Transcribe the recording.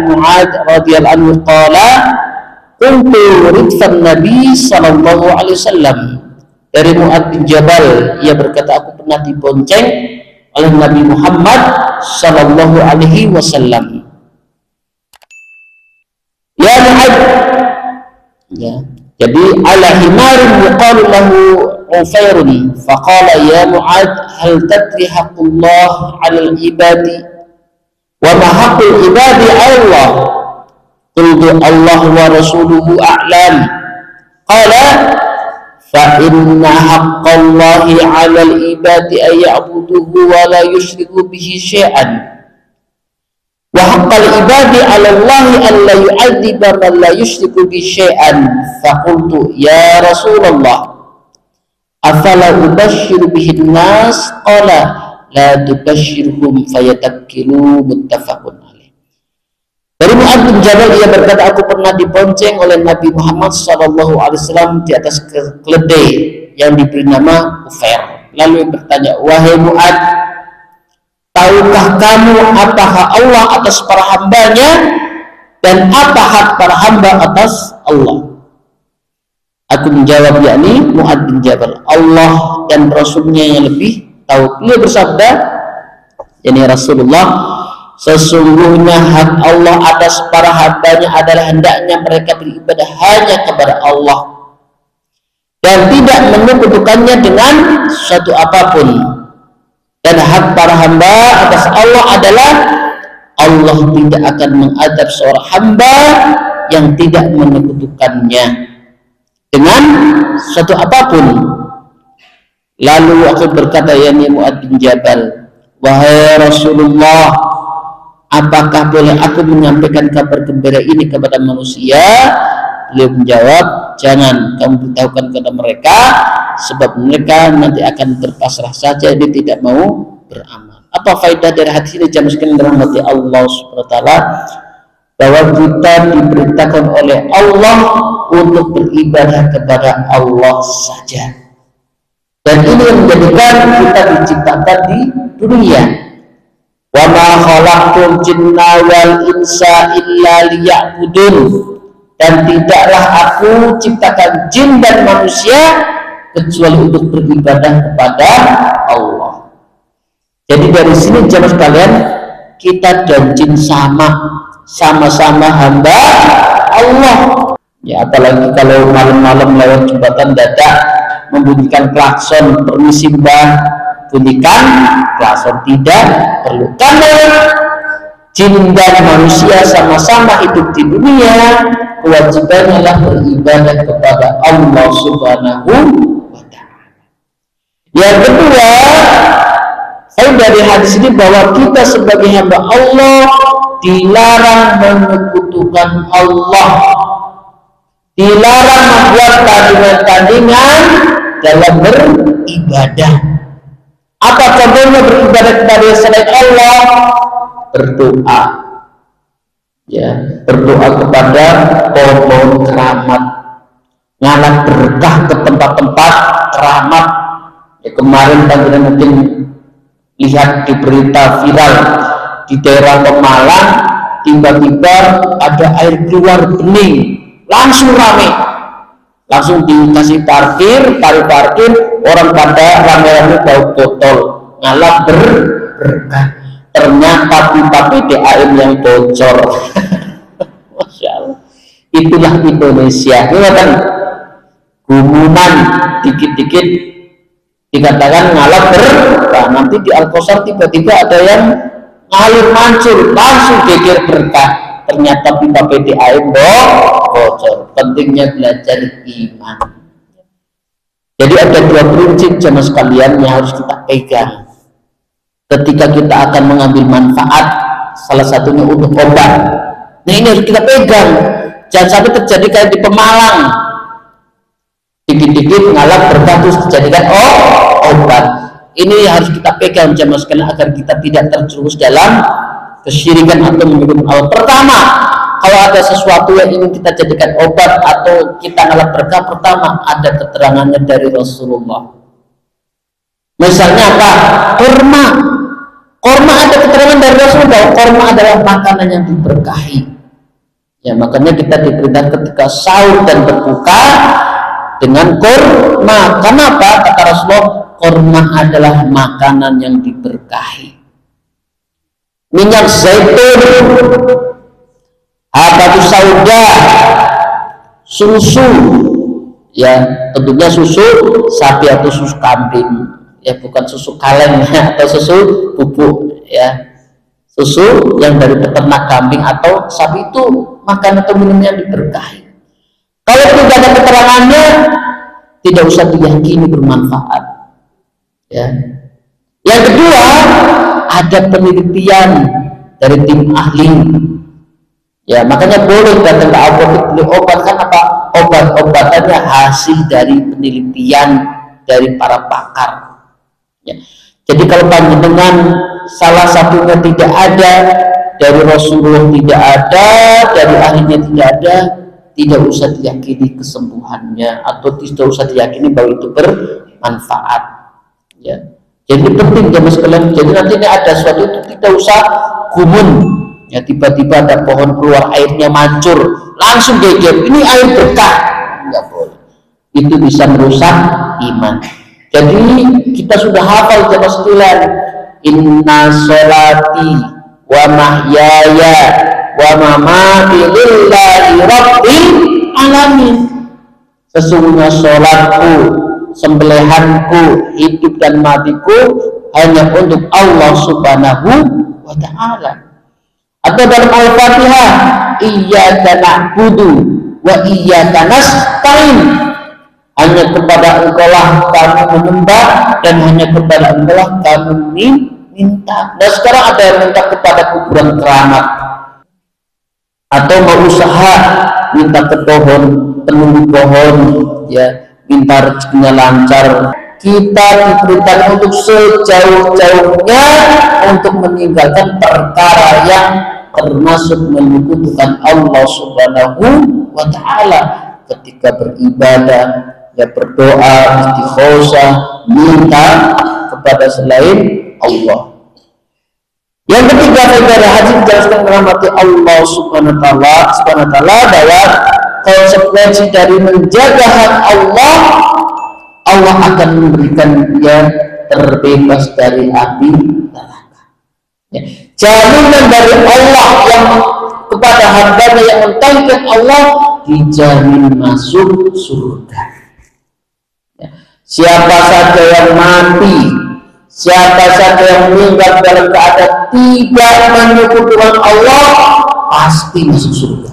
Mu'adz radhiyallahu anhu qala qultu ridfan Nabi sallallahu alaihi wasallam. Dari Mu'adz bin Jabal, ia berkata, aku pernah dibonceng oleh Nabi Muhammad sallallahu alaihi wasallam. Ya Mu'adz, ya. Jadi ala himarin yuqalu lahu Ufairun faqala ya Mu'adz hal tadri haqqullah 'alal ibadi wa ma haqqul ibadi 'ala Allah? Qultu Allah wa rasuluhu a'lam. Qala fa inna haqqallahi 'alal ibadi ay ya'buduhu wa la yusyriku bihi syai'an wa haqqal ibadi 'ala Allahi an la yu'adziba man la yusyriku bihi syai'an. Fa qultu ya Rasulullah afala ubashshiru bihin nas? Qala la tubashshirhum fayatakkilu. Muttafaqun alaih. Dari Mu'adz bin Jabal, ia berkata, aku pernah dibonceng oleh Nabi Muhammad SAW di atas keledai yang diberi nama Ufair. Lalu ia bertanya, wahai Mu'adz, tahukah kamu apa hak Allah atas para hambanya dan apa hak para hamba atas Allah? Aku menjawab, yakni Mu'adz bin Jabal, Allah dan Rasulnya yang lebih tahu. Beliau bersabda, yakni Rasulullah, sesungguhnya hak Allah atas para hambanya adalah hendaknya mereka beribadah hanya kepada Allah dan tidak menyekutukannya dengan suatu apapun. Dan hak para hamba atas Allah adalah Allah tidak akan mengadab seorang hamba yang tidak menyekutukannya dengan suatu apapun. Lalu aku berkata, yakni Mu'adz bin Jabal, wahai Rasulullah, apakah boleh aku menyampaikan kabar gembira ini kepada manusia? Beliau menjawab, jangan kamu beritahukan kepada mereka, sebab mereka nanti akan berpasrah saja, dia tidak mau beramal. Apa faedah dari hadis ini jamaah sekalian dirahmati Allah Subhanahu wa taala? Bahwa kita diperintahkan oleh Allah untuk beribadah kepada Allah saja. Dan ini yang menjadikan kita diciptakan di dunia. Wa ma khalaqtul jinna wal insa illa liya'budun. Dan tidaklah aku ciptakan jin dan manusia kecuali untuk beribadah kepada Allah. Jadi dari sini jemaah sekalian, kita dan jin sama-sama hamba Allah. Ya, apalagi kalau malam-malam lewat jembatan dadak membunyikan klakson, permisi mbah, bunyikan klakson, tidak perlu, karena jin dan manusia sama-sama hidup di dunia, kewajibannya adalah beribadah kepada Allah Subhanahu wa ta'ala. Yang kedua, dari hadis ini bahwa kita sebagai hamba Allah dilarang menyekutukan Allah, dilarang membuat tandingan-tandingan dalam beribadah. Apa contohnya beribadah kepada selain Allah? Berdoa, ya, berdoa kepada pohon keramat, ngalap berkah ke tempat-tempat keramat. Ya, kemarin panggilan mungkin lihat di berita viral di daerah Pemalang, tiba-tiba ada air keluar bening, langsung rame, langsung dikasih parkir, orang pada rame-rame bawa botol ngalap berkah. Ternyata pipa PDAM yang bocor. Masya Allah. Itulah Indonesia. Ini kan gumunan dikit-dikit dikatakan ngalap berkah, nanti di Al-Kausar tiba-tiba ada yang ngalir mancur, langsung geger berkah. Ternyata pipa PDAM bocor. Pentingnya belajar iman. Jadi ada dua prinsip jemaah sekalian yang harus kita pegang ketika kita akan mengambil manfaat, salah satunya untuk obat. Nah, ini harus kita pegang. Jangan sampai terjadi kayak di Pemalang, dikit-dikit ngalap berkah terus dijadikan obat. Ini harus kita pegang jemaah sekalian agar kita tidak terjerumus dalam kesyirikan atau menyebut Allah. Pertama, kalau ada sesuatu yang ingin kita jadikan obat atau kita ngalap berkah, pertama ada keterangannya dari Rasulullah. Misalnya apa? Kurma. Korma ada keterangan dari Rasul bahwa korma adalah makanan yang diberkahi. Ya, makanya kita diperintah ketika sahur dan berbuka dengan korma. Kenapa? Kata Rasulullah, korma adalah makanan yang diberkahi. Minyak zaitun, habatus sauda, susu, ya tentunya susu sapi atau susu kambing, ya bukan susu kaleng atau susu bubuk, ya susu yang dari peternak kambing atau sapi itu makan atau minum yang diberkahi. Kalau tidak ada keterangannya, tidak usah diyakini bermanfaat. Ya. Yang kedua, ada penelitian dari tim ahli. Ya, makanya boleh datang ke apotek beli obat, kan apa? Obat-obatannya hasil dari penelitian dari para pakar. Ya. Jadi kalau panjenengan salah satunya tidak ada, dari Rasulullah tidak ada, dari ahlinya tidak ada, tidak usah diyakini kesembuhannya atau tidak usah diyakini bahwa itu bermanfaat. Ya. Jadi penting jemaah sekalian. Jadi nanti ini ada suatu itu tidak usah gumun. Ya, tiba-tiba ada pohon keluar airnya mancur, langsung geger. Ini air berkah. Enggak boleh. Itu bisa merusak iman. Jadi kita sudah hafal jemaah sekalian. Inna sholati wa mahyaya wa mamati lillahi rabbil alamin. Sesungguhnya sholatku, sembelihanku, hidup dan matiku hanya untuk Allah Subhanahu wa ta'ala. Atau dalam Al-Fatihah, iyyaka na'budu wa iyyaka nasta'in, hanya kepada Engkaulah kami menyembah dan hanya kepada Engkaulah kami minta. Nah sekarang ada yang minta kepada kuburan keramat atau mau usaha minta ke pohon, penunggu pohon, ya minta rezekinya lancar. Kita diperintahkan untuk sejauh-jauhnya untuk meninggalkan perkara yang termasuk menyekutukan Allah Subhanahu wa ta'ala ketika beribadah, ya berdoa, istighosah, minta kepada selain Allah. Yang ketiga, saudara haji dijelaskan merahmati Allah Subhanahu wa ta'ala bahwa konsekuensi dari menjaga hak Allah, Allah akan memberikan dia terbebas dari api neraka. Ya. Jaminan dari Allah yang kepada hambanya yang mentauhidkan Allah, dijamin masuk surga. Ya. Siapa saja yang mati, siapa saja yang meninggal dalam keadaan tidak menyekutukan Allah, pasti masuk surga.